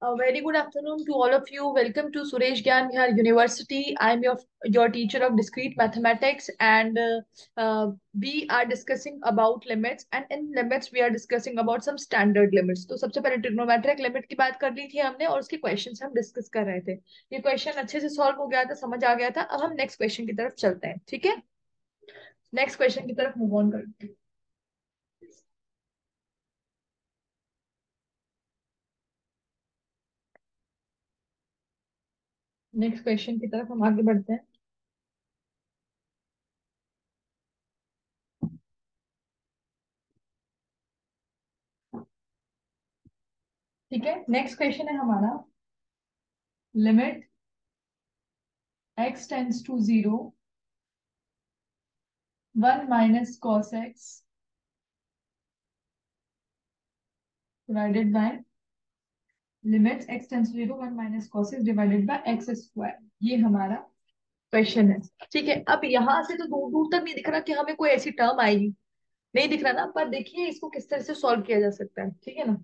A very good afternoon to all of you. Welcome to Suresh Gyan Vihar University. I'm your teacher of discrete mathematics, and we are discussing about limits. And in limits, we are discussing about some standard limits. तो सबसे पहले trigonometric limit की बात कर ली थी हमने, और उसके क्वेश्चंस हम डिस्कस कर रहे थे. ये क्वेश्चन अच्छे से सॉल्व हो गया था, समझ आ गया था. अब हम नेक्स्ट क्वेश्चन की तरफ चलते हैं. ठीक है, नेक्स्ट क्वेश्चन की तरफ मूव ऑन करते हैं. नेक्स्ट क्वेश्चन की तरफ हम आगे बढ़ते हैं. ठीक है, नेक्स्ट क्वेश्चन है हमारा. Limit x tends to 0, 1 minus cos x divided by limit x tends to 0, 1 minus cos x divided by x square. ये हमारा क्वेश्चन है. ठीक है, अब यहां से तो दूर दूर तक नहीं दिख रहा कि हमें कोई ऐसी टर्म आएगी. नहीं दिख रहा ना, पर देखिए इसको किस तरह से सॉल्व किया जा सकता है. ठीक है ना,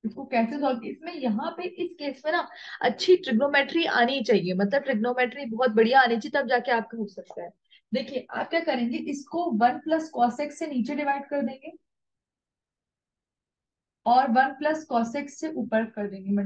इसको कैसे सॉल्व किया, इसमें यहाँ पे इस केस में ना अच्छी ट्रिग्नोमेट्री आनी चाहिए. मतलब ट्रिग्नोमेट्री बहुत बढ़िया आनी चाहिए, तब जाके आपका हो सकता है. देखिए आप क्या करेंगे, इसको 1 + cos x से नीचे डिवाइड कर देंगे और 1 + cos x से ऊपर कर देंगे.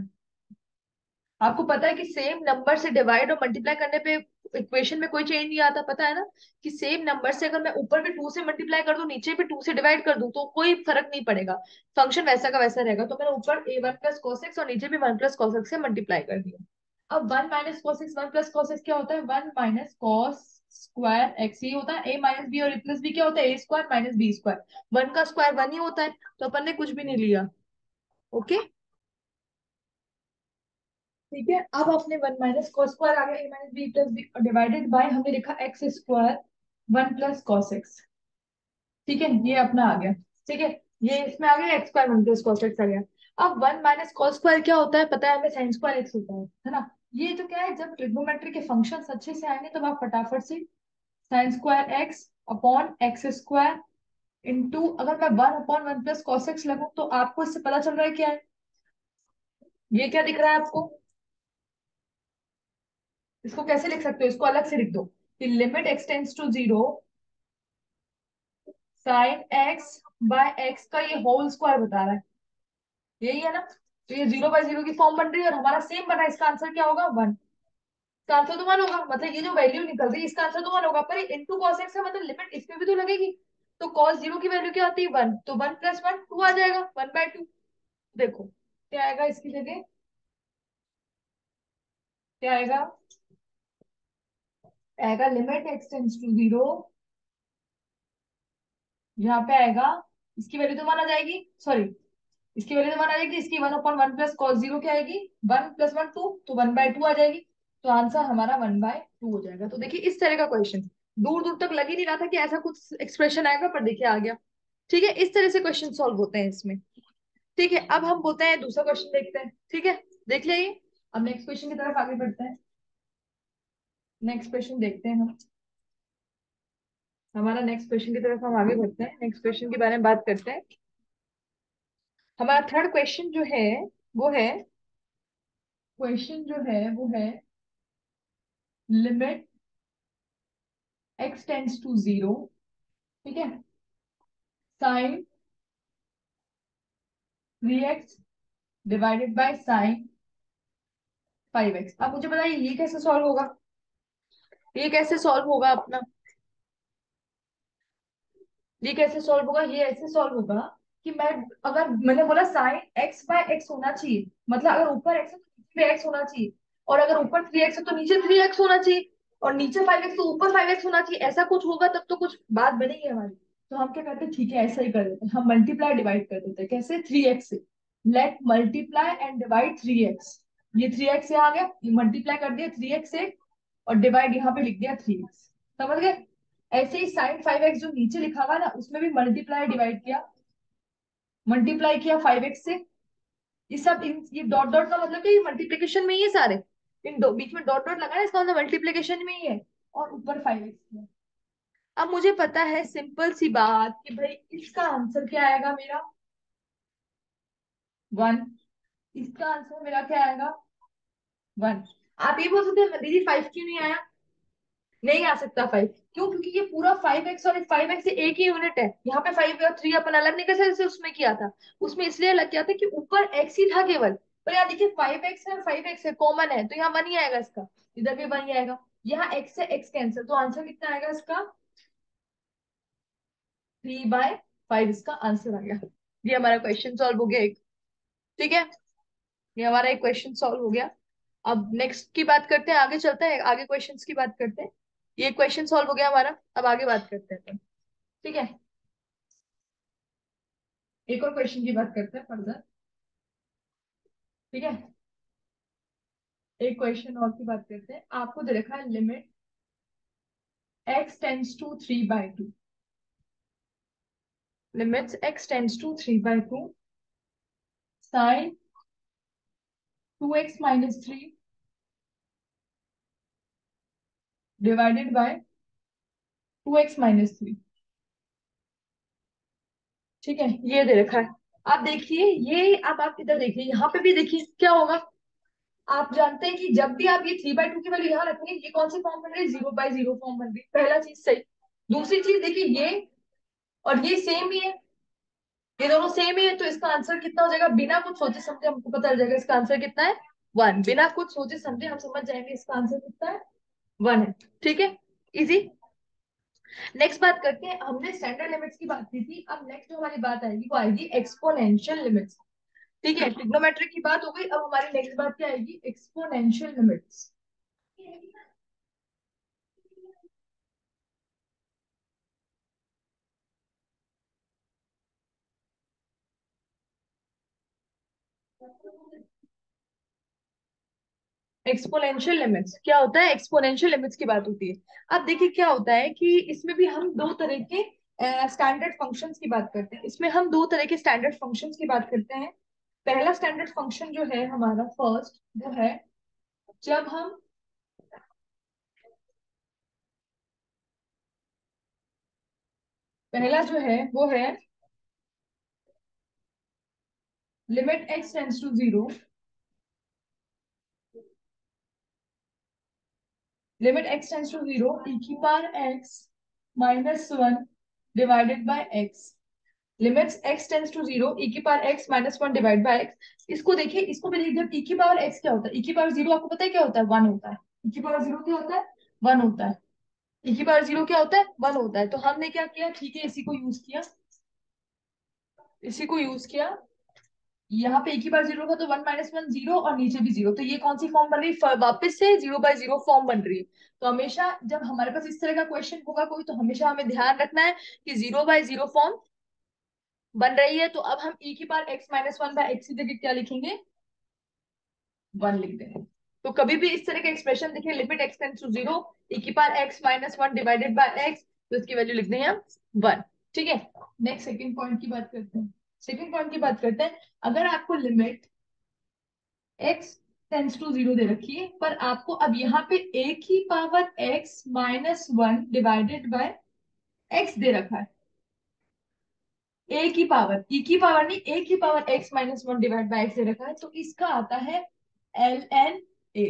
आपको पता है कि सेम नंबर से डिवाइड और मल्टीप्लाई करने पे इक्वेशन में कोई चेंज नहीं आता. पता है ना कि सेम नंबर से अगर मैं ऊपर भी 2 से मल्टीप्लाई कर दूं, नीचे भी 2 से डिवाइड कर दूं, तो कोई फर्क नहीं पड़ेगा. फंक्शन वैसा का वैसा रहेगा. तो मैंने ऊपर a1 + cos x और नीचे भी 1 + cos x से मल्टीप्लाई कर दिया. अब 1 - cos x, 1 + cos x क्या होता है? 1 - cos² x. ये होता है a - b, और a + b क्या होता है? a² - b². 1 का स्क्वायर 1 ही होता है, तो अपन ने कुछ भी नहीं लिया. ओके, ठीक है. अब आपने 1 - cos² आ गया, a - b + b divided by हमने लिखा x² 1 + cos x. ठीक है, ये अपना आ गया. ठीक है, ये इसमें आ गया x² 1 + cos x आ गया. अब 1 - cos² क्या होता है? पता है हमें, sin² x होता है ना. ये तो क्या है, जब ट्रिग्नोमेट्री के फंक्शन अच्छे से आएंगे तब आप फटाफट से sin² x upon x² into, अगर मैं 1/1 + cos x लगूं तो आपको इससे पता चल रहा है क्या है? ये क्या दिख रहा है आपको? इसको कैसे लिख सकते हो? इसको अलग से लिख दो कि limit x tends to 0, sin x/x का ये होल स्क्वायर बता रहा है. यही है ना. तो ये 0/0 की फॉर्म बन रही है और हमारा सेम बना है. इसका आंसर क्या होगा? 1. इसका आंसर तो 1 होगा. मतलब ये जो वैल्यू निकल रही है इसका आंसर तो 1 होगा, पर इंटू कॉस एक्स है, मतलब लिमिट इसमें भी तो लगेगी. तो cos 0 की वैल्यू क्या होती है? 1. तो 1 + 1 2 आ जाएगा, 1/2. देखो क्या आएगा इसकी जगह, क्या आएगा? आएगा लिमिट x टेंड्स टू 0. यहाँ पे आएगा, इसकी वैल्यू तो 1 आ जाएगी. सॉरी, इसकी वैल्यू तो 1 आ जाएगी. इसकी 1/1 + cos 0 क्या आएगी? 1 + 1 2, तो 1/2 आ जाएगी. तो आंसर हमारा 1/2 हो जाएगा. तो देखिए इस तरह का क्वेश्चन, दूर दूर तक लग ही नहीं रहा था कि ऐसा कुछ एक्सप्रेशन आएगा, पर देखिए आ गया. ठीक है, इस तरह से क्वेश्चन सॉल्व होते हैं इसमें. ठीक है, अब हम बोलते हैं दूसरा क्वेश्चन देखते हैं. ठीक है, देख लिया ये. अब नेक्स्ट क्वेश्चन की तरफ आगे बढ़ते हैं. नेक्स्ट क्वेश्चन देखते हैं हम. हमारा नेक्स्ट क्वेश्चन की तरफ हम आगे बढ़ते हैं. नेक्स्ट क्वेश्चन के बारे में बात करते हैं. हमारा थर्ड क्वेश्चन जो है वो है, क्वेश्चन जो है वो है लिमिट x टेंड्स टू 0. ठीक है, sign 3x divided by sine 5x. अब मुझे बताइए ये कैसे सॉल्व होगा? ये कैसे सॉल्व होगा अपना? ये कैसे सॉल्व होगा? ये ऐसे सॉल्व होगा कि मैं, अगर मैंने बोला साइन x/x होना चाहिए, मतलब अगर ऊपर x है तो नीचे भी x होना चाहिए, और अगर ऊपर 3x है तो नीचे 3x होना चाहिए, और नीचे 5x तो ऊपर 5x होना चाहिए. ऐसा कुछ होगा तब तो कुछ बात बनेगी हमारी. तो हम क्या करते हैं, ठीक है ऐसा ही कर देते हैं, हम मल्टीप्लाई डिवाइड कर देते हैं. कैसे? 3x से. Let multiply and divide 3x. ये 3x यहाँ आ गया, ये मल्टीप्लाई कर दिया 3x से, और डिवाइड यहाँ पे लिख दिया 3x. समझ गए? ऐसे ही साइन 5x जो नीचे लिखा हुआ है ना, उसमें भी मल्टीप्लाई डिवाइड किया, मल्टीप्लाई किया 5x से. ये सब ये डॉट डॉट का मतलब कि ये मल्टीप्लीकेशन में ही है सारे. बीच में डॉट डॉट लगा है, इसका मतलब मल्टीप्लीकेशन में ही है. और ऊपर 5x किया. अब मुझे पता है सिंपल सी बात कि भाई इसका आंसर क्या आएगा मेरा? वन। इसका आंसर मेरा क्या आएगा? वन। आप ये बोल सकते हैं दीदी फाइव क्यों नहीं आया? नहीं आ सकता फाइव। क्यों? क्योंकि ये पूरा फाइव एक्स और फाइव एक्स एक ही यूनिट है। यहाँ पे फाइव और थ्री अपन अलग नहीं कर सकते जैसे उसमें किया था। उसमें इसलिए अलग किया था कि ऊपर एक्स ही था केवल। पर यहाँ देखिए फाइव एक्स है और फाइव एक्स है, कॉमन है, तो यहाँ वन ही आएगा इसका। इधर भी वन ही आएगा। यहाँ एक्स से एक्स कैंसिल, तो आंसर कितना आएगा इसका? 3/5 इसका आंसर आ गया। ये हमारा क्वेश्चन सॉल्व हो गया एक। ठीक है, ये हमारा एक क्वेश्चन सॉल्व हो गया। अब नेक्स्ट की बात करते हैं, आगे चलते हैं, आगे क्वेश्चंस की बात करते हैं। ये क्वेश्चन सॉल्व हो गया हमारा, अब आगे बात करते हैं। ठीक है, एक और क्वेश्चन की बात करते हैं फर्दर। ठीक है, एक क्वेश्चन और की बात करते हैं। आपको दे रखा है limit x tends to 3/2। Limits x tends to 3/2 sine 2x - 3 divided by 2x - 3। ठीक है, ये दे रखा है। आप देखिए ये, अब आप इधर देखिए, यहाँ पे भी देखिए क्या होगा। आप जानते हैं कि जब भी आप ये 3/2 की वैल्यू यहाँ रखेंगे, ये कौन सी फॉर्म बन रही है? 0/0 फॉर्म बन रही है। पहला चीज सही। दूसरी चीज देखिए, ये और ये सेम ही है, ये दोनों सेम ही है, तो इसका आंसर कितना हो जाएगा? बिना कुछ सोचे समझे हमको पता चल जाएगा इसका आंसर कितना है। वन। बिना कुछ सोचे समझे हम समझ जाएंगे इसका आंसर कितना है। वन है। ठीक है, इजी। नेक्स्ट बात करते हैं, हमने स्टैंडर्ड लिमिट्स की बात की थी, अब नेक्स्ट जो हमारी बात आएगी वो आएगी एक्सपोनेंशियल लिमिट्स। ठीक है, ट्रिग्नोमेट्रिक की बात हो गई, अब हमारी नेक्स्ट बात क्या आएगी? Exponential limits. एक्सपोनेंशियल लिमिट्स क्या होता है? एक्सपोनेंशियल लिमिट्स की बात होती है। अब देखिए क्या होता है कि इसमें भी हम दो तरह के स्टैंडर्ड फंक्शंस की बात करते हैं। इसमें हम दो तरह के स्टैंडर्ड फंक्शंस की बात करते हैं। पहला स्टैंडर्ड फंक्शन जो है हमारा फर्स्ट वो है, जब हम पहला जो है वो है limit x tends to 0। Limit x tends to 0 e की power x -1 divided by x। Limits x tends to 0 e की power x -1 divide by x। इसको देखिए, इसको भी देखिए, जब e की पावर x क्या होता है? e की पावर 0 आपको पता है क्या होता है? वन होता है। e की पावर 0 क्या होता है? वन होता है। e की पावर 0 क्या होता है? वन होता है। तो हमने क्या किया? ठीक है, इसी को यूज किया, इसी को यूज किया। यहाँ पे e की पावर 0 का तो 1 - 1 0 और नीचे भी 0, तो ये कौन सी फॉर्म बन रही है? वापस से 0/0 फॉर्म बन रही है। तो हमेशा जब हमारे पास इस तरह का क्वेश्चन होगा कोई, तो हमेशा हमें ध्यान रखना है कि 0/0 फॉर्म बन रही है। तो अब हम e की पावर x - 1/x की जगह क्या लिखेंगे? वन लिख देंगे। तो कभी भी इस तरह का एक्सप्रेशन देखिए, limit x tends to 0 e की power x - 1 divided by x, तो इसकी वैल्यू लिख देंगे हम वन। ठीक है, नेक्स्ट सेकंड पॉइंट की बात करते हैं। सेकंड पॉइंट की बात करते हैं, अगर आपको लिमिट x टेंड्स टू 0 दे रखी है, पर आपको अब यहाँ पे a की power x - 1 divided by x दे रखा है। a की पावर, e की पावर नहीं, a की power x - 1 divide by x दे रखा है, तो इसका आता है ln a।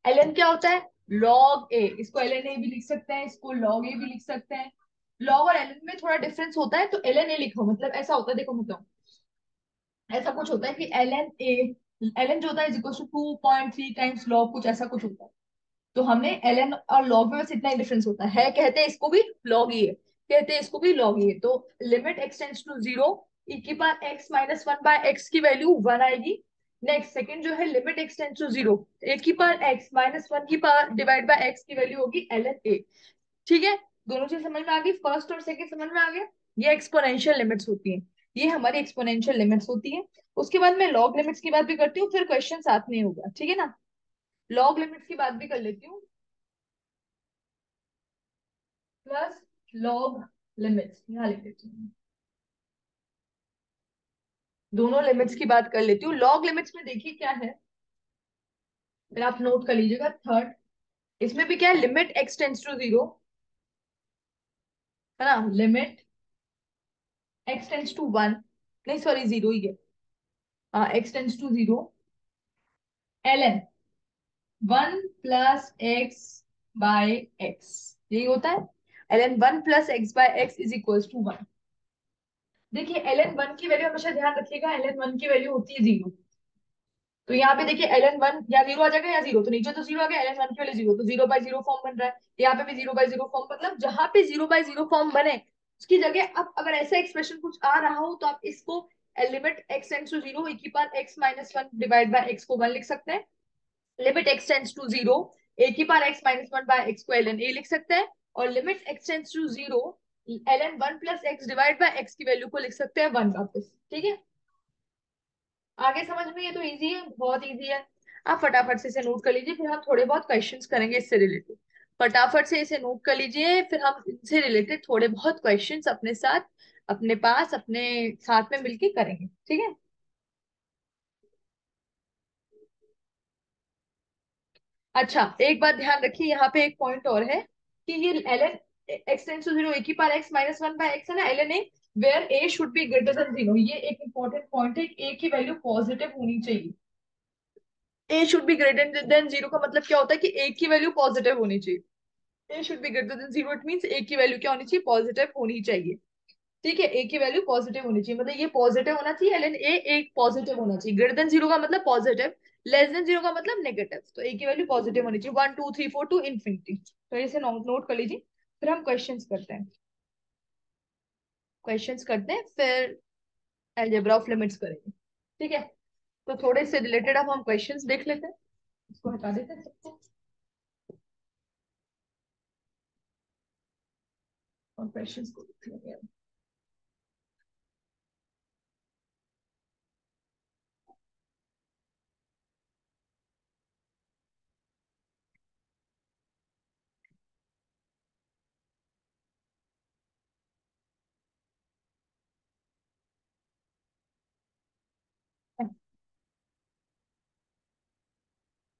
ln क्या होता है? log a। इसको ln a भी लिख सकते हैं, इसको log a भी लिख सकते हैं। log और ln में थोड़ा डिफरेंस होता है, तो ln a लिखो, मतलब ऐसा होता है, देखो मतलब ऐसा कुछ होता है कि ln जो होता है इक्वल टू 2.3 टाइम्स log, कुछ ऐसा कुछ होता है। तो हमने ln और log में बस इतना ही डिफरेंस होता है, कहते हैं इसको भी log ही है, कहते हैं इसको भी log ही है। तो limit x tends to 0 e की पावर x - 1/x की वैल्यू वन आएगी। नेक्स्ट सेकंड जो है, limit x tends to 0 a की पावर x - 1 की पावर डिवाइड बाय x की वैल्यू होगी ln a। ठीक है, दोनों चीज समझ में आ गई, फर्स्ट और सेकंड समझ में आ गया। ये एक्सपोनेंशियल लिमिट्स होती हैं, ये हमारी एक्सपोनेंशियल लिमिट्स होती है। उसके बाद मैं लॉग लिमिट्स की बात भी करती हूँ, फिर क्वेश्चन साथ में होगा, ठीक है ना। लॉग लिमिट्स की बात भी कर लेती हूँ, प्लस लॉग लिमिट्स यहाँ लिख देती हूँ। दोनों लिमिट्स की बात कर लेती हूँ। लॉग लिमिट्स में देखिए क्या है, फिर आप नोट कर लीजिएगा थर्ड। इसमें भी क्या है? लिमिट x टेंड्स टू 0, है ना, लिमिट x टेंड्स टू 1, नहीं सॉरी 0 ही है। X tends to zero, ln 1 + x/x, यही होता है। ln 1 + x/x is equal to 1। देखिए ln 1 की वैल्यू हमेशा ध्यान रखिएगा, ln 1 की वैल्यू होती है 0। तो यहाँ पे देखिए ln 1 या 0 आ जाएगा या 0, तो नीचे तो 0 आ गया, ln 1 की वैल्यू 0, तो 0/0 फॉर्म बन रहा है। यहाँ पे भी 0/0 फॉर्म, मतलब जहां पे 0/0 फॉर्म बने उसकी जगह अब अगर ऐसा एक्सप्रेशन कुछ आ रहा हो तो आप इसको limit x tends to 0 e की power x-1 divide by x को 1 लिख सकते हैं। Limit x tends to 0 a की पावर x-1 बाय x को ln a लिख सकते हैं। और limit x tends to 0 ln 1 + x divide by x की वैल्यू को लिख सकते हैं 1 वापस। ठीक है, आगे समझ में, ये तो इजी है, बहुत इजी है। आप फटाफट से इसे नोट कर लीजिए, फिर हम थोड़े बहुत क्वेश्चंस करेंगे इससे रिलेटेड। फटाफट से इसे नोट कर लीजिए, फिर हम इनसे रिलेटेड थोड़े बहुत क्वेश्चंस अपने साथ, अपने पास, अपने साथ में मिलके करेंगे। ठीक है, अच्छा एक बात ध्यान रखिए, यहाँ पे एक पॉइंट और है कि ये ln x tends to 0 e की पावर x-1 बाय x है ना, ln a where a should be greater than 0, ये एक इंपॉर्टेंट पॉइंट है। a की वैल्यू पॉजिटिव होनी चाहिए। A should be greater than zero का मतलब क्या होता है कि ए की वैल्यू पॉजिटिव होनी चाहिए। A should be greater than zero, it means A की वैल्यू क्या होनी चाहिए, पॉजिटिव होनी चाहिए। ठीक है, ए की वैल्यू पॉजिटिव होनी चाहिए, मतलब ये पॉजिटिव होना चाहिए, एल एन ए एक पॉजिटिव होना चाहिए। ग्रेटर देन जीरो का मतलब पॉजिटिव, लेस देन जीरो का मतलब नेगेटिव। तो ए की वैल्यू पॉजिटिव होनी चाहिए, 1 2 3 4 टू इन्फिनिटी। तो इसे नोट कर लीजिए, फिर हम क्वेश्चंस करते हैं। क्वेश्चंस करते हैं फिर अलजेब्रा ऑफ लिमिट्स करेंगे। ठीक है, तो थोड़े से रिलेटेड अब हम क्वेश्चंस देख लेते हैं। इसको हटा देते हैं सबको और क्वेश्चंस को देख लेंगे।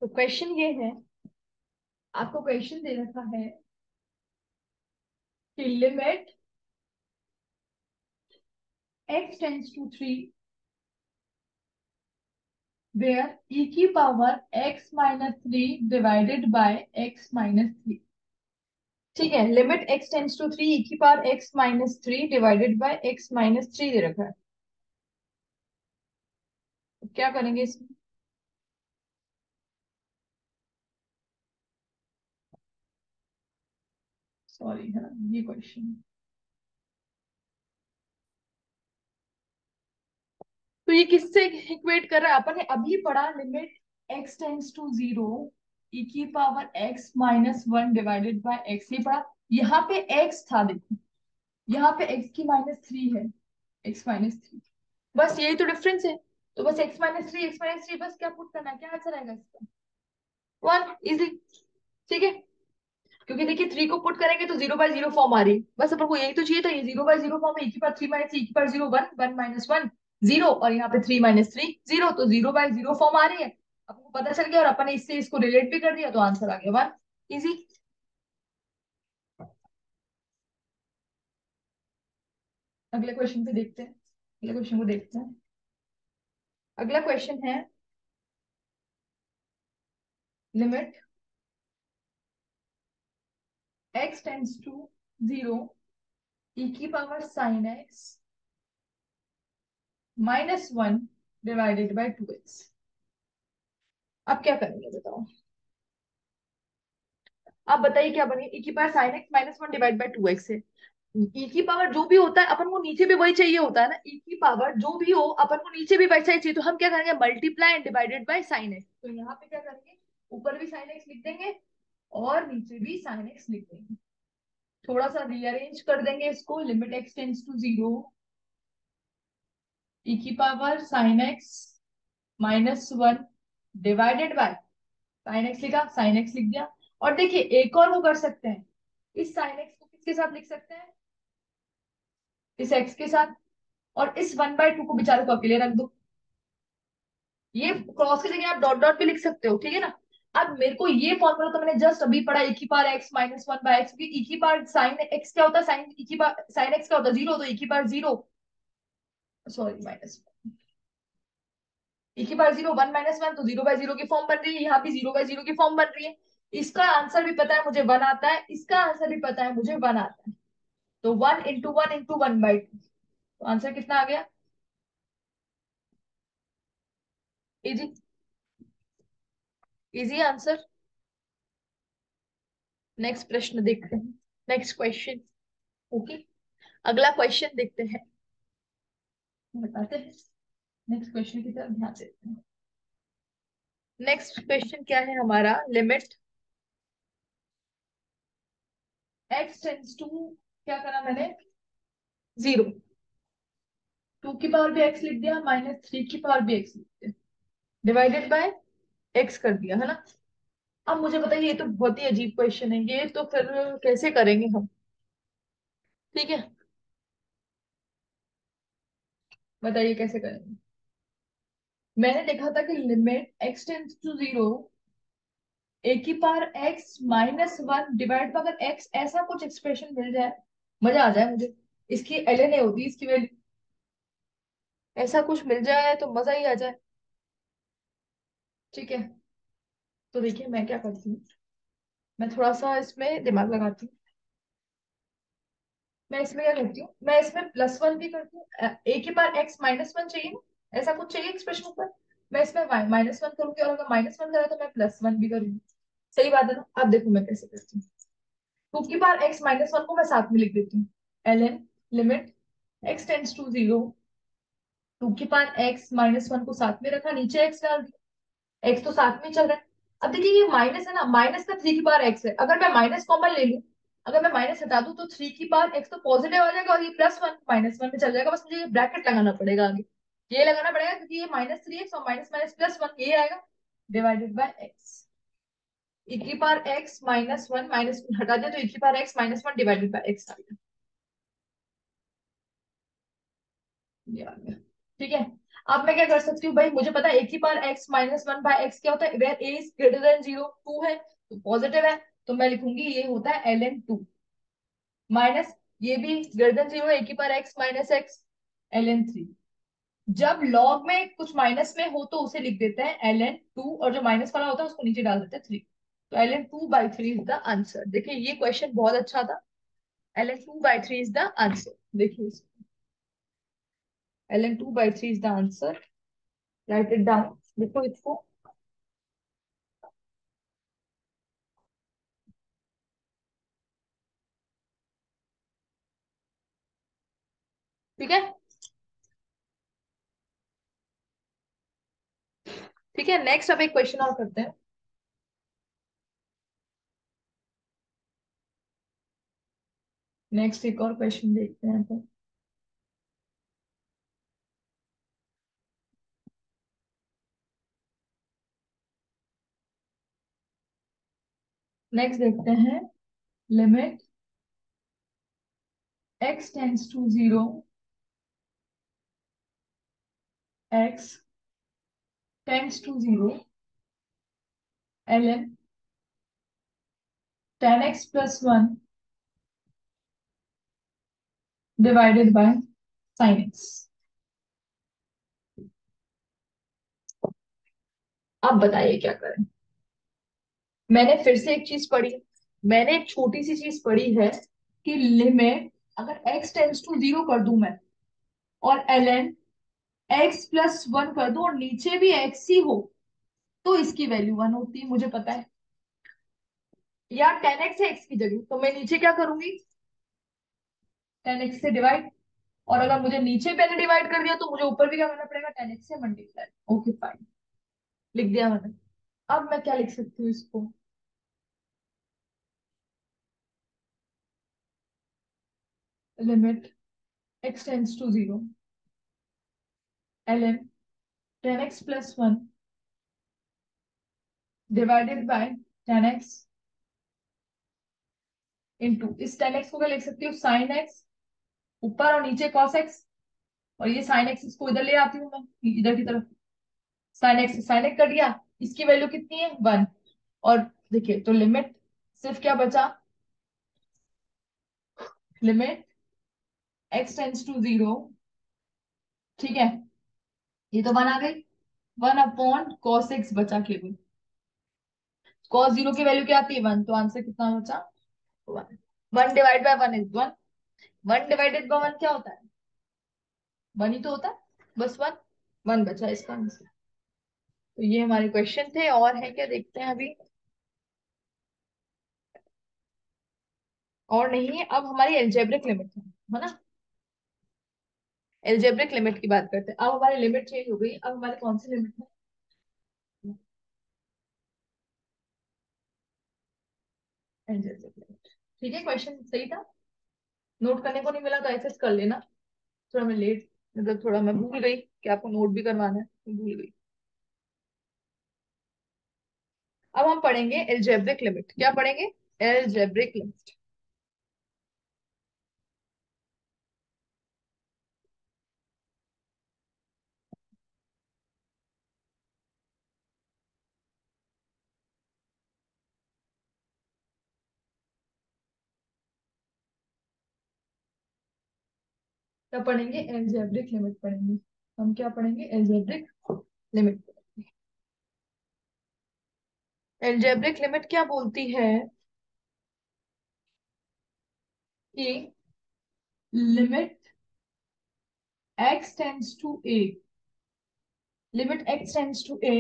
तो क्वेश्चन ये है, आपको क्वेश्चन दे रखा है कि limit x tends to 3 where e की power x-3 divided by x-3। ठीक है, limit x tends to 3 e की power x-3 divided by x-3 दे रखा है। तो क्या करेंगे इसमें? सॉरी है ना, ये क्वेश्चन। तो ये किससे इक्वेट कर रहा है, अपन ने अभी पढ़ा limit x tends to 0 e की power x-1 divided by x, ये पढ़ा। यहाँ पे x था, देखो यहाँ पे x की -3 है, x-3, बस यही तो डिफरेंस है। तो बस x-3 बस क्या पुट करना है, क्या आंसर आएगा इसका, 1, इजी। ठीक है, क्योंकि देखिए 3 को पुट करेंगे तो 0/0 फॉर्म आ रही है, बस अपन को यही तो चाहिए था, ये 0/0 फॉर्म है। e की पावर 3 माइनस e की पावर 0 1 1 -1 0, और यहाँ पे 3 - 3 0, तो 0/0 फॉर्म आ रही है। अपन को पता चल गया और अपन ने इससे इसको रिलेट भी कर दिया, तो आंसर आ गया 1, इजी। अगले क्वेश्चन पे देखते हैं, अगले क्वेश्चन को देखते हैं। अगला क्वेश्चन है limit x tends to 0 e की power sin x -1 divided by 2x। अब क्या करेंगे बताओ, आप बताइए क्या बनेगा। e की power sin x -1 divide bye 2x है। e की पावर जो भी होता है अपन को नीचे भी वही चाहिए होता है ना, e की पावर जो भी हो अपन को नीचे भी वैसा ही चाहिए, तो हम क्या करेंगे, multiply and divided by sin x। तो यहाँ पे क्या करेंगे, ऊपर भी sin x लिख देंगे और नीचे भी sin x लिख देंगे। थोड़ा सा रीअरेंज कर देंगे इसको, limit x tends to 0 e की power sin x -1 divided by sin x लिखा, sin x लिख दिया। और देखिए एक और वो कर सकते हैं, इस sin x को किसके साथ लिख सकते हैं, इस x के साथ, और इस 1/2 को बेचारे को अकेले रख दो। ये क्रॉस की जगह आप डॉट डॉट भी लिख सकते हो, ठीक है ना। अब मेरे को ये फॉर्मूला तो मैंने जस्ट अभी पढ़ा, e की पावर x-1/x, क्योंकि e की पावर साइन x क्या होता है, साइन e की पावर साइन x क्या होता है 0, तो e की पावर 0, सॉरी माइनस, e की पावर जीरो, 1 - 1 तो 0/0 की फॉर्म बन रही है, यहाँ भी 0/0 की फॉर्म बन रही है। इसका आंसर भी पता है मुझे 1 आता है, इसका आंसर भी पता है मुझे 1 आता है। तो 1 × 1 × 1/2। तो आंसर कितना आ गया? Easy, easy answer. नेक्स्ट प्रश्न देखते हैं, नेक्स्ट क्वेश्चन। ओके, अगला क्वेश्चन देखते हैं, बताते हैं। नेक्स्ट क्वेश्चन की तरफ ध्यान देते हैं। नेक्स्ट क्वेश्चन क्या है हमारा? लिमिट x टेंस टू, क्या करा मैंने, 0। 2 की पावर भी x लिख दिया, -3 की पावर भी x लिख दिया, डिवाइडेड बाय x कर दिया, है ना। अब मुझे बताइए, ये तो बहुत ही अजीब क्वेश्चन है, ये तो फिर कैसे करेंगे हम? ठीक है, बताइए कैसे करेंगे। मैंने देखा था कि लिमिट x टेंस टू 0, ए की पावर x - 1 डिवाइड पर अगर x ऐसा कुछ एक्सप्रेशन मिल जाए, मजा आ जाए मुझे। इसकी ln a होती है इसकी वैल्यू, ऐसा कुछ मिल जाए तो मजा ही आ जाए। ठीक है, तो देखिए मैं क्या करती हूँ, मैं थोड़ा सा इसमें दिमाग लगाती हूँ। मैं इसमें क्या करती हूँ, मैं इसमें +1 भी करती हूँ। ए की पावर x - 1 चाहिए ना, ऐसा कुछ चाहिए एक्सप्रेशन ऊपर। मैं इसमें -1 करूंगी, और अगर -1 करा तो मैं +1 भी करूंगी। सही बात है ना। अब देखो मैं कैसे करती हूँ। 2 की पावर x - 1 को मैं साथ में लिख देती हूँ, ln limit x tends to 0। 2 की पावर x - 1 को साथ में रखा, नीचे x डाल दिया, x तो साथ में चल रहा है। अब देखिए ये माइनस है ना, माइनस का 3 की पावर x है, अगर मैं माइनस कॉमन ले लूं, अगर मैं माइनस हटा दूं तो 3 की पावर x तो पॉजिटिव आ जाएगा, और ये +1 -1 में चल जाएगा। बस मुझे ये ब्रैकेट लगाना पड़ेगा आगे, ये लगाना पड़ेगा, क्योंकि ये -3x और माइनस माइनस +1 ये आएगा, डिवाइडेड बाय x। e की पावर x - 1 हटा दिया, तो e की power x - 1 divided by x आ गया, ये आ गया। ठीक है, अब मैं क्या कर सकती हूँ भाई, मुझे पता है a की पावर x - 1/x क्या होता है, where a is greater than 0, 2 है तो पॉजिटिव है, तो मैं लिखूंगी ये होता है ln 2, माइनस ये भी ग्रेटर देन 0 है, a की पावर x - x ln 3। जब लॉग में कुछ माइनस में हो तो उसे लिख देते हैं ln 2, और जो माइनस वाला होता है उसको नीचे डाल देते हैं 3। तो ln 2/3 इज द आंसर। देखिए ये क्वेश्चन बहुत अच्छा था, ln 2/3 इज द आंसर। देखिए ln 2/3 is the answer, right it down, देखो इसको। ठीक है, ठीक है, नेक्स्ट अब एक क्वेश्चन और करते हैं। नेक्स्ट एक और क्वेश्चन देखते हैं तो नेक्स्ट देखते हैं, limit x tends to 0, x tends to 0 ln tan x plus 1 divided by sin x। अब बताइए क्या करें। मैंने फिर से एक चीज पढ़ी, मैंने एक छोटी सी चीज पढ़ी है कि लिमिट अगर x टेंस टू 0 कर दूं मैं, और ln x+1 कर दूं, और नीचे भी x ही हो, तो इसकी वैल्यू 1 होती है, मुझे पता है। या 10x है x की जगह, तो मैं नीचे क्या करूंगी, 10x से डिवाइड, और अगर मुझे नीचे मैंने डिवाइड कर दिया तो मुझे ऊपर भी क्या करना पड़ेगा, 10x से मल्टीप्लाई। ओके फाइन, लिख दिया मैंने। अब मैं क्या लिख सकती हूँ इसको, limit x tends to 0 ln 10x+1 divided by 10x into, इस 10x को क्या लिख सकती हूँ, साइन एक्स, ऊपर और नीचे cos x, और ये साइन एक्स इसको इधर ले आती हूँ मैं, इधर की तरफ, साइन एक्स कर दिया, इसकी वैल्यू कितनी है, 1। और देखिए तो लिमिट सिर्फ क्या बचा, लिमिट x टेंस टू 0, ठीक है, ये तो 1 आ गई, 1/cos x बचा केवल। cos जीरो की वैल्यू क्या आती है 1, तो आंसर कितना बचा 1। 1/1 इज 1। 1/1 क्या होता है 1 ही तो होता है, बस 1। 1 बचा इसका आंसर। तो ये हमारे क्वेश्चन थे, और है क्या देखते हैं अभी। और नहीं है, अब हमारी एल्जेब्रिक लिमिट है ना। एल्जेब्रिक लिमिट की बात करते हैं। अब हमारी लिमिट चेंज हो गई, अब हमारे कौन सी लिमिट है। Algebraic limit. ठीक है, क्वेश्चन सही था। नोट करने को नहीं मिला तो ऐसे कर लेना। थोड़ा मैं लेट, मतलब थोड़ा मैं भूल गई कि आपको नोट भी करवाना है, तो भूल गई। अब हम पढ़ेंगे एल्जेब्रिक लिमिट। क्या पढ़ेंगे, एल्जेब्रिक लिमिट। क्या पढ़ेंगे, एल्जेब्रिक लिमिट पढ़ेंगे। हम क्या पढ़ेंगे, एल्जेब्रिक लिमिट। एल्जेब्रिक लिमिट क्या बोलती है कि limit x tends to a, limit x tends to a,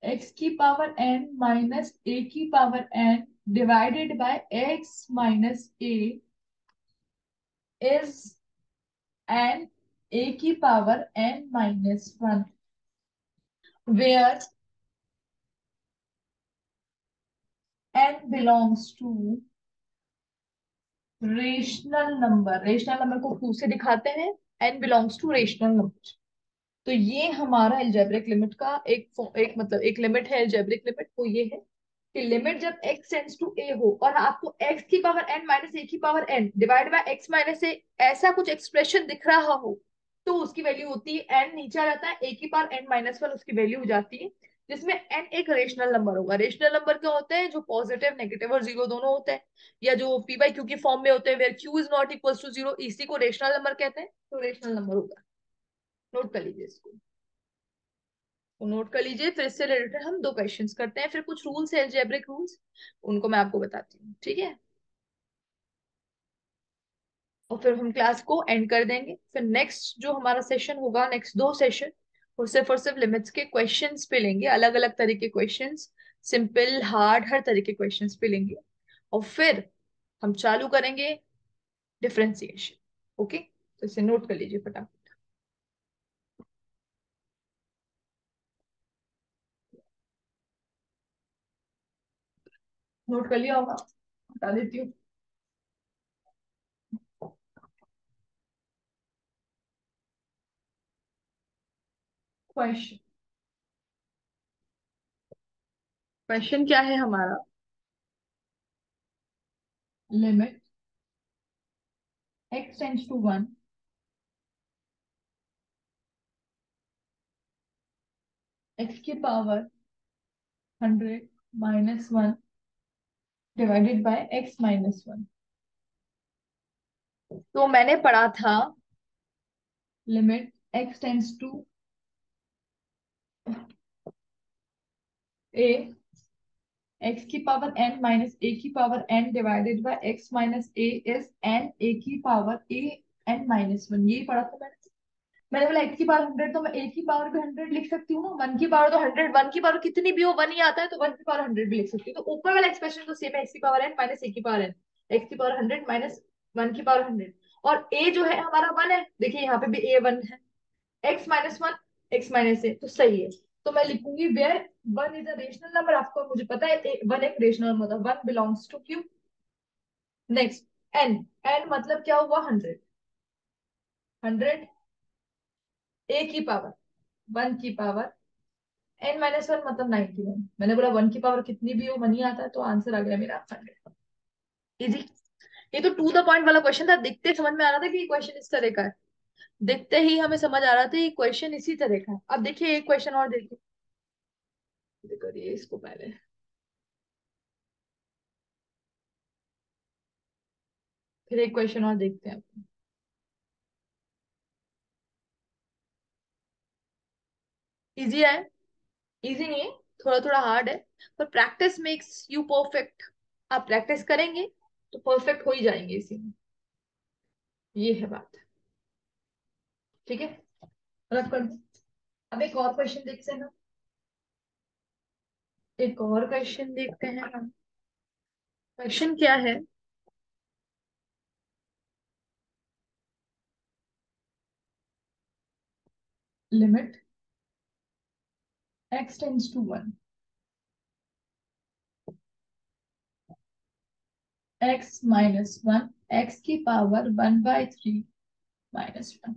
x की पावर n माइनस a की power n divided by x minus a is n a की power n minus 1, where n belongs to rational number. Rational number को टू से दिखाते हैं, n belongs to rational number. तो ये हमारा एल्जेब्रिक लिमिट का एक मतलब एक लिमिट है। एल्जेब्रिक लिमिट वो ये है कि लिमिट जब x टेंड्स टू a हो और आपको x की पावर n माइनस a की power n divide by x minus a ऐसा कुछ एक्सप्रेशन दिख रहा हो, तो उसकी वैल्यू होती है n, नीचे आ जाता है a की पावर n माइनस 1, उसकी वैल्यू हो जाती है, जिसमें n एक रेशनल नंबर होगा। रेशनल नंबर क्या होते हैं, जो पॉजिटिव नेगेटिव और जीरो दोनों होते हैं, या जो p बाई क्यू की फॉर्म में होते हैं, where q is not equal to zero, इसी को रेशनल नंबर कहते हैं। तो रेशनल नंबर होगा। नोट कर लीजिए इसको। तो नोट कर लीजिए, फिर इससे रिलेटेड हम दो क्वेश्चंस करते हैं, फिर कुछ रूल्स है अलजेब्रिक रूल्स, उनको मैं आपको बताती हूँ, ठीक है। और फिर हम क्लास को एंड कर देंगे। फिर नेक्स्ट जो हमारा सेशन होगा, नेक्स्ट दो सेशन, वो सिर्फ और सिर्फ लिमिट्स के क्वेश्चंस पे लेंगे, अलग अलग तरह के क्वेश्चंस, सिंपल हार्ड हर तरह के क्वेश्चंस पे लेंगे। और फिर हम चालू करेंगे डिफरेंशिएशन। ओके, तो इसे नोट कर लीजिए फटाफट। नोट कर लिया होगा, बता देती हूँ। क्वेश्चन, क्वेश्चन क्या है हमारा, limit x tends to 1, x की power 100 minus 1 divided by x minus 1। तो मैंने पढ़ा था limit x tends to a, x की पावर n माइनस a की power n divided by x minus a is n a की power a n minus 1। यही पढ़ा था मैंने। मैंने बोला x की पावर 100, तो मैं a की पावर भी 100 लिख सकती हूँ ना। 1 की पावर तो 100, 1 की पावर कितनी भी हो 1 ही आता है, तो 1 की पावर 100 भी लिख सकती हूँ। तो ऊपर वाला एक्सप्रेशन तो सेम है, x की पावर n माइनस a की पावर n, x की पावर 100 माइनस 1 की पावर 100। और a जो है हमारा 1 है, देखिए यहाँ पे भी a 1 है, x minus 1 x minus A, तो सही है। तो मैं लिखूंगी where 1 is a rational number. आपको मुझे पता है 1 एक rational number, 1 belongs to Q. Next n, n मतलब क्या हुआ 100, 100 a की पावर 1 की पावर n माइनस 1 मतलब 91। मैंने बोला 1 की पावर कितनी भी हो 1 ही आता है, तो आंसर आ गया मेरा 100। इजी। ये तो टू द पॉइंट वाला क्वेश्चन था, दिखते समझ में आ रहा था कि ये क्वेश्चन इस तरह का है। दिखते ही हमें समझ आ रहा था ये क्वेश्चन इसी तरह का है। अब देखिए एक क्वेश्चन और देखिए, करिए इसको पहले, फिर एक क्वेश्चन और देखते हैं। अपन। इजी है? इजी नहीं है, थोड़ा थोड़ा हार्ड है, पर प्रैक्टिस मेक्स यू परफेक्ट। आप प्रैक्टिस करेंगे तो परफेक्ट हो ही जाएंगे इसी में। ये है बात। ठीक है, रख कर दो। अब एक और क्वेश्चन देखते हैं हम। एक और क्वेश्चन देखते हैं हम। क्वेश्चन क्या है? Limit x tends to 1, x minus 1, x की पावर 1/3 माइनस 1।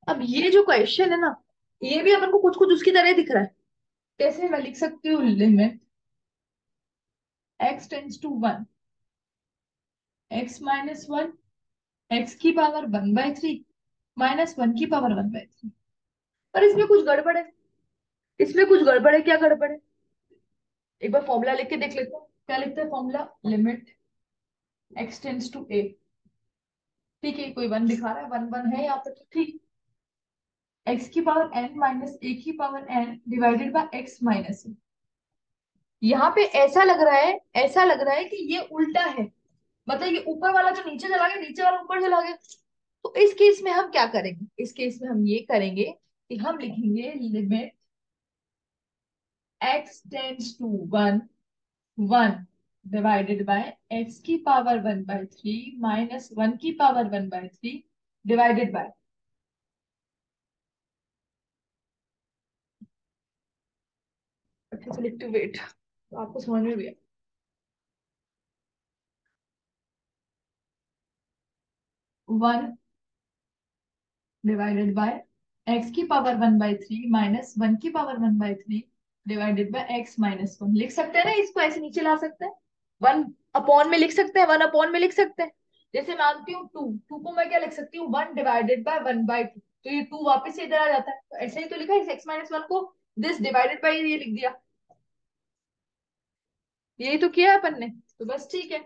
अब ये जो क्वेश्चन है ना, ये भी अपन को कुछ कुछ उसकी तरह दिख रहा है। कैसे मैं लिख सकती हूँ? Limit x tends to 1, x minus 1, x की पावर 1/3 माइनस 1 की पावर 1/3। पर इसमें कुछ गड़बड़ है। इसमें कुछ गड़बड़ है, क्या गड़बड़ है? एक बार फॉर्मूला लिख के देख लेते हैं। क्या लिखते हैं formula? Limit x tends to a। ठीक है, कोई वन दिखा रहा है, वन वन है यहाँ पे, तो ठीक। x की पावर n माइनस a की power n divided by x minus a। यहाँ पे ऐसा लग रहा है, ऐसा लग रहा है कि ये उल्टा है। मतलब ये ऊपर वाला जो नीचे चला गया, नीचे वाला ऊपर चला गया। तो इस केस में हम क्या करेंगे? इस केस में हम ये करेंगे कि हम लिखेंगे limit x tends to 1, 1 divided by x की पावर 1/3 माइनस 1 की पावर 1/3 डिवाइडेड बाय। अच्छे से लिखते वेट, तो आपको समझ में भी है। 1 डिवाइडेड बाय x की पावर 1/3 माइनस 1 की power 1/3 divided by x minus 1। लिख सकते हैं ना इसको? ऐसे नीचे ला सकते हैं। 1 अपॉन में लिख सकते हैं, 1 अपॉन में लिख सकते हैं। जैसे मानती हूँ 2, 2 को मैं क्या लिख सकती हूँ? 1 डिवाइडेड बाय 1/2। तो ये 2 वापस से इधर आ जाता है, तो ऐसे ही तो लिखा है x माइनस 1 को, दिस डिवाइडेड बाय ये लिख दिया। यही तो किया है अपन ने, तो बस ठीक है।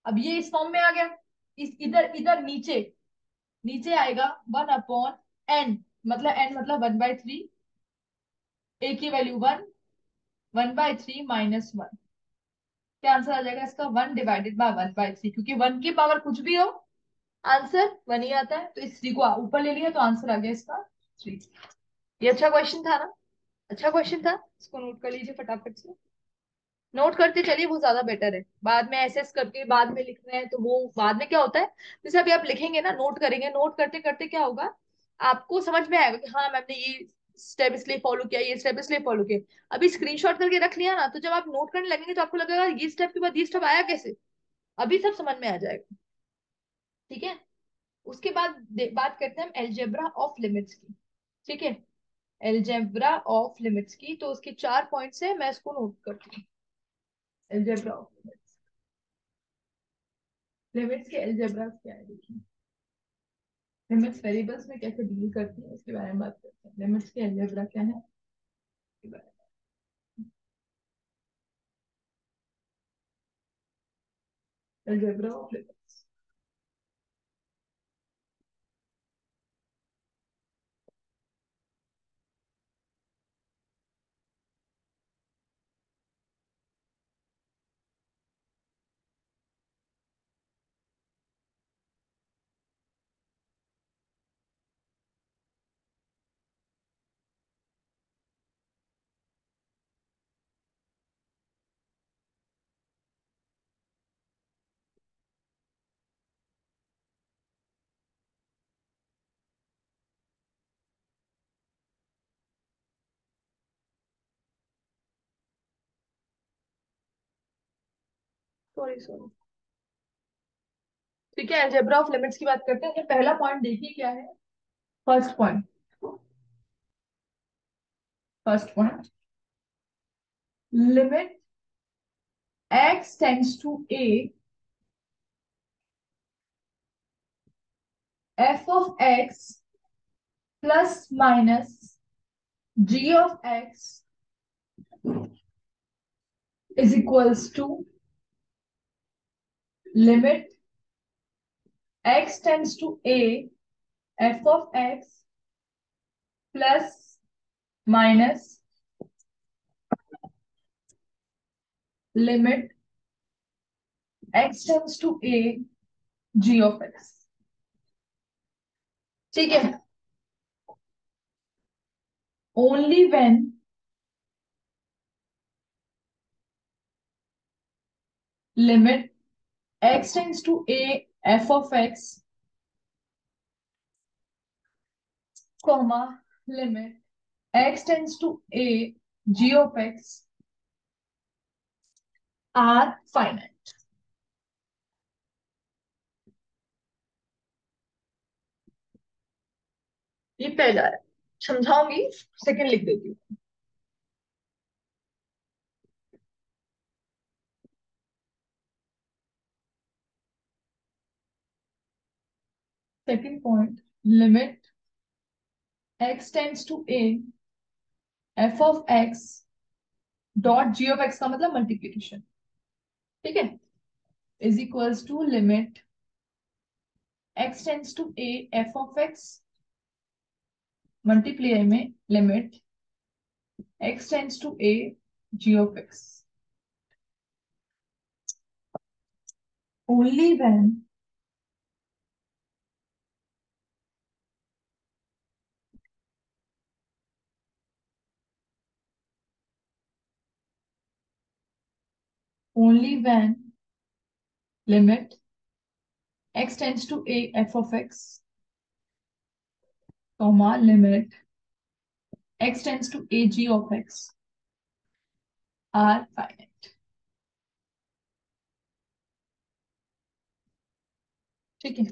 अब ये इस फॉर्म में आ गया। इस इधर इधर नीचे, नीचे आएगा 1/n। मतलब n मतलब 1/3, a की वैल्यू 1, 1/3 माइनस 1। क्या आंसर आ जाएगा इसका? 1 डिवाइडेड बाय 1/3, क्योंकि 1 की पावर कुछ भी हो, आंसर 1 ही आता है। तो इस 3 को ऊपर ले लिया, तो आंसर आ गया इसका 3। ये अच्छा क्वेश्चन था ना? अच्छा क्वेश्चन था, इसको नोट कर लीजिए फटाफट से। नोट करते चलिए, वो ज्यादा बेटर है। बाद में एसएस करके बाद में लिख रहे हैं, तो वो बाद में क्या होता है, जैसे अभी आप लिखेंगे ना, नोट करेंगे, नोट करते करते क्या होगा, आपको समझ में आएगा कि हाँ मैम ने ये स्टेप इसलिए फॉलो किया, ये स्टेप इसलिए फॉलो किया। अभी स्क्रीनशॉट करके रख लिया ना, तो जब आप नोट करने लगेंगे तो आपको लगेगा ये स्टेप के बाद ये स्टेप आया कैसे। अभी सब समझ में आ जाएगा। ठीक है। उसके बाद बात करते हैं हम एलजेब्रा ऑफ लिमिट्स की। ठीक है, एलजेब्रा ऑफ लिमिट्स की, तो उसके 4 पॉइंट्स है, मैं इसको नोट करती हूँ। एलजेब्रा ऑफ लिमिट्स, लिमिट्स के एलजेब्रा क्या है देखिए। लिमिट्स वेरिएबल्स में कैसे डील करती है, इसके बारे में बात करते हैं। लिमिट्स के एलजेब्रा क्या है, इसके बारे में। Algebra of limits. Sorry sorry. ठीक है, एलजेब्रा ऑफ लिमिट्स की बात करते हैं। तो पहला पॉइंट देखिए क्या है। First point, first point, limit x tends to a, f of x plus minus g of x is equals to limit x tends to a, f of x plus minus limit x tends to A ji of x. ठीक है। Only when limit x tends to A F of x comma limit x tends to A ji of x are finite. ये पहला है, समझाऊंगी, second लिख देती हूँ। Second point, limit x tends to A F of x dot g of x का मतलब multiplication. ठीक है। Is equals to limit x tends to A F of x multiply में limit x tends to A ji of X. Only when only when limit x tends to A F of x comma limit x tends to A ji of x are finite. ठीक है।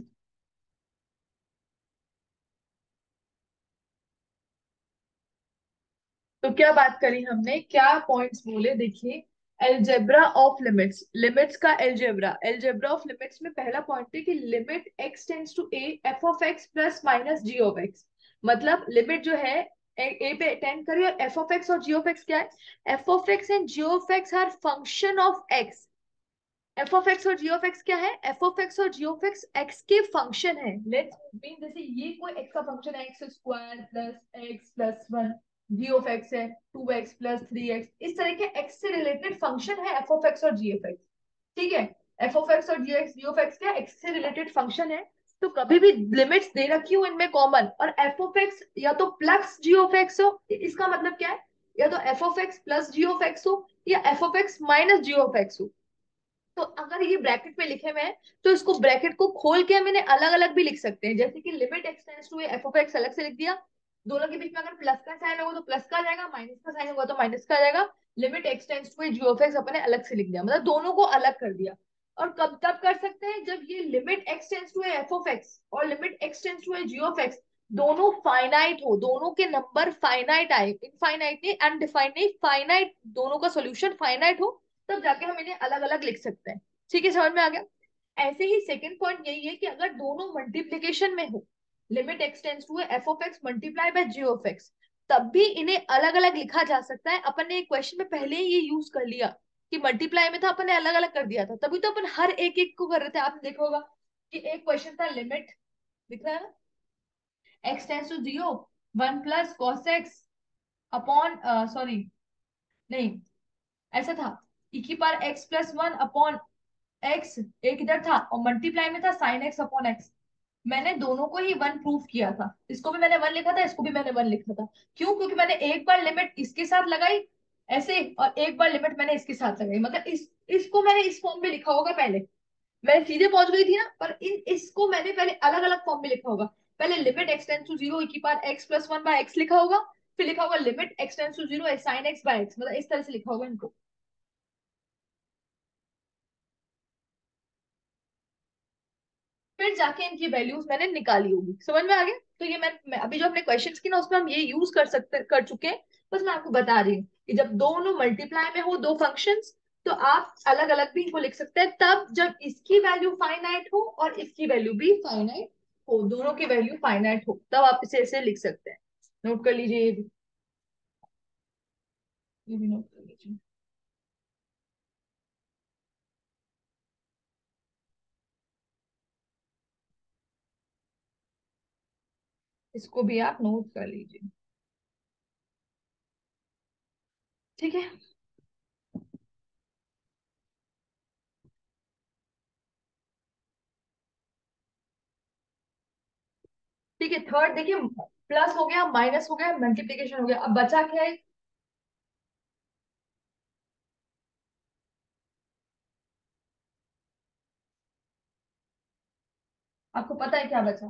तो क्या बात करी हमने, क्या points बोले, देखिए। एल्जेब्रा ऑफ लिमिट्स, लिमिट्स का एल्जेब्रा, एल्जेब्रा ऑफ लिमिट्स में पहला पॉइंट है कि limit x tends to A F of x plus minus g of x. मतलब लिमिट जो है ए पे टेंड करी, और एफ ऑफ एक्स और जी ऑफ एक्स क्या है, f of x and g of x are function of x. F of x और जी ऑफ एक्स क्या है, एफ ऑफ एक्स और जी ऑफ एक्स एक्स के फंक्शन है। Let's mean जैसे ये कोई एक्स का फंक्शन है, x square plus x plus one, g of x है 2x प्लस 3x, इस तरह के एक्स से रिलेटेड फंक्शन है एफ ऑफ एक्स और जी ऑफ एक्स। ठीक है। एफ ऑफ एक्स और जी ऑफ एक्स क्या, एक्स से रिलेटेड फंक्शन है। तो कभी भी लिमिट्स दे रखी हो इनमें कॉमन, और एफ ऑफ एक्स या तो प्लस जी ऑफ एक्स हो, इसका मतलब क्या है, या तो f of x plus g of x हो, या f of x minus g of x हो। तो अगर ये ब्रैकेट में लिखे हुए हैं, तो इसको ब्रैकेट को खोल के हम इन्हें अलग अलग भी लिख सकते हैं, जैसे कि limit x tends to F of x अलग से लिख दिया, दोनों के बीच में अगर प्लस का साइन होगा तो प्लस का आ जाएगा, माइनस का साइन होगा तो माइनस का आ जाएगा। Limit x tends to ji of x अपने अलग से लिख दिया, मतलब दोनों को अलग कर दिया। और कब तब कर सकते हैं, जब ये limit x tends to F of x और limit x tends to ji of X दोनों फाइनाइट हो, दोनों के नंबर फाइनाइट आए, इनफाइनाइट नहीं, अनडिफाइंड नहीं, फाइनाइट, दोनों का सॉल्यूशन फाइनाइट हो, तब जाके हम इन्हें अलग अलग लिख सकते हैं। ठीक है, समझ में आ गया। ऐसे ही सेकंड पॉइंट यही है कि अगर दोनों मल्टीप्लीकेशन में हो, limit x tends to F of x multiply by g of x, तब भी इन्हें अलग अलग लिखा जा सकता है। अपन ने एक क्वेश्चन में पहले ही ये यूज कर लिया कि मल्टीप्लाई में था, अपन ने अलग अलग कर दिया था, तभी तो अपन हर एक एक को कर रहे थे। आपने देखा होगा कि एक क्वेश्चन था, लिमिट दिख रहा है ना, x tends to zero, one plus cos x upon, sorry नहीं, ऐसा था, ई की power x plus one upon x, एक इधर था, और मल्टीप्लाई में था साइन एक्स अपॉन एक्स। मैंने दोनों को ही वन प्रूफ किया था, इसको भी मैंने वन लिखा था, इसको भी मैंने वन लिखा था। क्यों, क्योंकि मैंने एक बार लिमिट इसके साथ लगाई ऐसे, और एक बार लिमिट मैंने इसके साथ लगाई, मतलब इसको मैंने इस फॉर्म में लिखा होगा पहले, मैं सीधे पहुंच गई थी ना, पर इसको मैंने पहले अलग अलग फॉर्म में लिखा होगा। पहले limit x tends to zero, की power x plus one by X लिखा होगा, फिर लिखा होगा limit x tends to zero sine X by X, मतलब इस तरह से लिखा होगा इनको। फिर जाके इनकी वैल्यूज मैंने निकाली होगी, समझ में आ गया। तो ये मैं अभी जो अपने क्वेश्चंस की ना, उसमें हम ये यूज कर चुके हैं। बस मैं आपको बता रही हूँ कि जब दोनों मल्टीप्लाई में हो दो फंक्शंस, तो आप अलग अलग भी इनको लिख सकते हैं, तब जब इसकी वैल्यू फाइनाइट हो और इसकी वैल्यू भी फाइनाइट हो, दोनों की वैल्यू फाइनाइट हो, तब आप इसे ऐसे लिख सकते हैं। नोट कर लीजिए, ये भी नोट कर लीजिए। इसको भी आप नोट कर लीजिए। ठीक है। ठीक है, थर्ड देखिए, प्लस हो गया, माइनस हो गया, मल्टीप्लीकेशन हो गया, अब बचा क्या है? आपको पता है क्या बचा?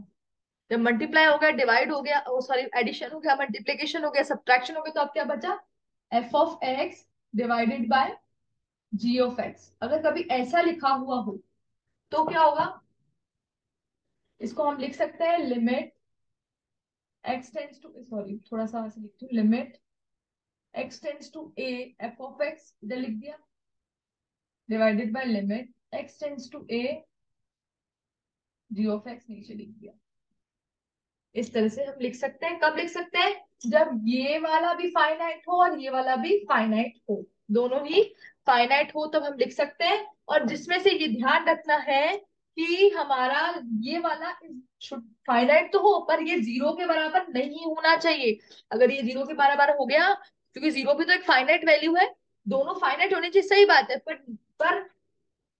जब मल्टीप्लाई हो गया, डिवाइड हो गया, ओ सॉरी, एडिशन हो गया, मल्टीप्लीकेशन हो गया, सब्ट्रैक्शन हो गया, तो अब क्या बचा? F of x divided by g of x. अगर कभी ऐसा लिखा हुआ हो तो क्या होगा? इसको हम लिख सकते हैं limit x tends to, sorry थोड़ा सा ऐसे लिखती हूँ, limit x tends to A F of x इधर लिख दिया, divided by limit x tends to A ji of x नीचे लिख दिया। इस तरह से हम लिख सकते हैं। कब लिख सकते हैं? जब ये वाला भी फाइनाइट हो और ये वाला भी फाइनाइट हो, दोनों ही फाइनाइट हो तब हम लिख सकते हैं। और जिसमें से ये ध्यान रखना है कि हमारा ये वाला फाइनाइट तो हो पर ये जीरो के बराबर नहीं होना चाहिए। अगर ये जीरो के बराबर हो गया, क्योंकि जीरो भी तो एक फाइनाइट वैल्यू है, दोनों फाइनाइट होने चाहिए, सही बात है, पर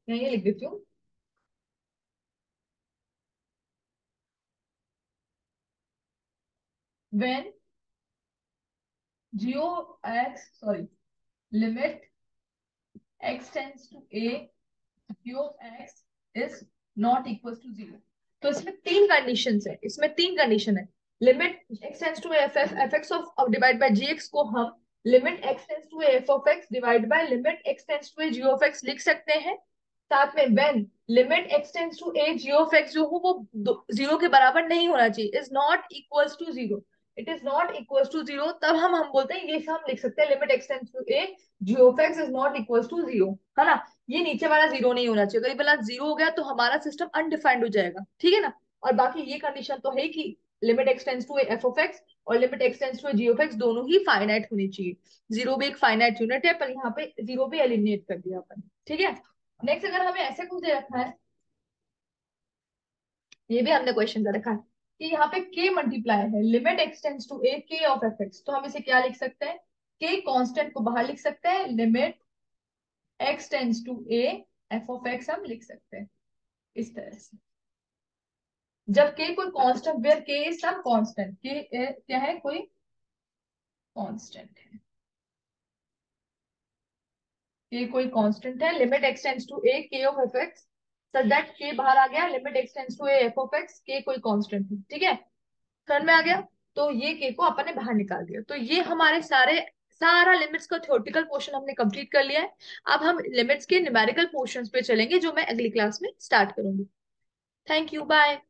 मैं ये लिख देती हूँ, व्हेन जियो x sorry limit x tends to a g of x is not equals to zero. तो इसमें तीन कंडीशन है, इसमें तीन कंडीशन है। Limit x tends to f f f x of divide by g x को हम limit x tends to F of x divide by limit x tends to ji of x लिख सकते हैं। साथ में when limit x tends to A ji of x जो हो वो जीरो के बराबर नहीं होना चाहिए, is not equals to zero, it is not equals to zero, तब हम बोलते हैं, ये हम लिख सकते हैं limit x tends to A ji of x is not equals to zero, है ना। ये नीचे वाला जीरो नहीं होना चाहिए, अगर ये वाला जीरो हो गया तो हमारा सिस्टम अनडिफाइंड हो जाएगा, ठीक है ना। और बाकी ये कंडीशन तो है कि limit x tends to F of x और limit x tends to ji of X दोनों ही फाइनाइट होनी चाहिए। जीरो भी एक फाइनाइट यूनिट है, पर यहाँ पे जीरो भी एलिमिनेट कर दिया अपन, ठीक है। नेक्स्ट अगर हमें ऐसे कुछ दे रखा है, ये भी हमने क्वेश्चन कर रखा है कि यहाँ पे k मल्टीप्लाई है limit x tends to a k of f x, तो हम इसे क्या लिख सकते हैं? k कांस्टेंट को बाहर लिख सकते हैं, limit x tends to A F of x हम लिख सकते हैं इस तरह से। जब के कोई कांस्टेंट, वेयर के इज सम कांस्टेंट, के क्या है, कोई कांस्टेंट है, के कोई कांस्टेंट है, limit x tends to a k of f x, such that k बाहर आ गया, limit x tends to A F of x, k कोई कांस्टेंट है, ठीक है, समझ में आ गया। तो ये के को अपन ने बाहर निकाल दिया, तो ये हमारे सारा लिमिट्स का थ्योरेटिकल पोर्शन हमने कंप्लीट कर लिया है। अब हम लिमिट्स के न्यूमेरिकल पोर्शंस पे चलेंगे जो मैं अगली क्लास में स्टार्ट करूंगी। Thank you, bye.